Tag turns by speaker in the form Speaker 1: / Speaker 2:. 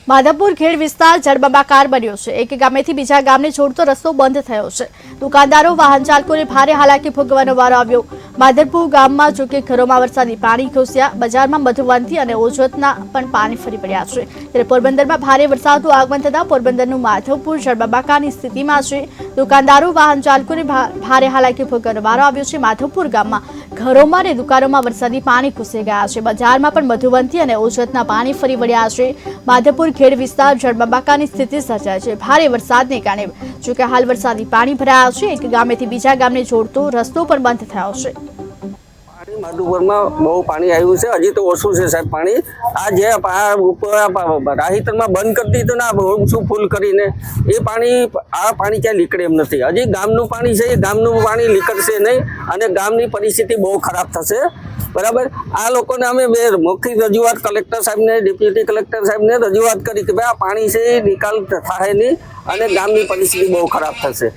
Speaker 1: માધવપુર ખેડ વિસ્તાર જળબંબાકાર બન્યો છે। એક ગામેથી બીજા ગામને જોડતો રસ્તો બંધ થયો છે। દુકાનદારો વાહન ચાલકોને ભારે હાલાકી ભોગવવાનો વારો આવ્યો। માધવપુર ગામમાં જો કે ઘરોમાં વરસાદી પાણી ઘૂસ્યા, બજારમાં મધુવંતી અને ઓજતના પણ પાણી ફરી પડ્યા છે। ત્યારે પોરબંદરમાં ભારે વરસાદનું આગમન થતા પોરબંદરનું માધવપુર જળબંબાકારની સ્થિતિમાં છે। દુકાનદારો વાહન ચાલકોને ભારે હાલાકી ભોગવવાનો વારો આવ્યો છે। માધવપુર ગામમાં ઘરોમાં અને દુકાનોમાં વરસાદી પાણી ઘૂસી ગયા છે। બજારમાં પણ મધુવંતી અને ઓજતના પાણી ફરી વળ્યા છે। માધવપુર ખેડ વિસ્તાર જળબંબાકારની સ્થિતિ સર્જાય છે। ભારે વરસાદને કારણે જો કે હાલ વરસાદી પાણી ભરાયા છે। એક ગામેથી બીજા ગામને જોડતો રસ્તો પણ બંધ થયો છે।
Speaker 2: માધવપુરમાં બહુ પાણી આવ્યું છે, હજી તો ઓછું છે સાહેબ પાણી। આ જે રાહીતરમાં બંધ કરી દીધું ને ઓછું ફૂલ કરીને એ પાણી ક્યાંય નીકળે એમ નથી। હજી ગામનું પાણી છે, એ ગામનું પાણી નીકળશે નહીં અને ગામની પરિસ્થિતિ બહુ ખરાબ થશે। બરાબર, આ લોકોને અમે મૌખિક રજૂઆત કલેક્ટર સાહેબને, ડેપ્યુટી કલેક્ટર સાહેબને રજૂઆત કરી કે ભાઈ આ પાણી છે એ નિકાલ થાય નહીં અને ગામની પરિસ્થિતિ બહુ ખરાબ થશે।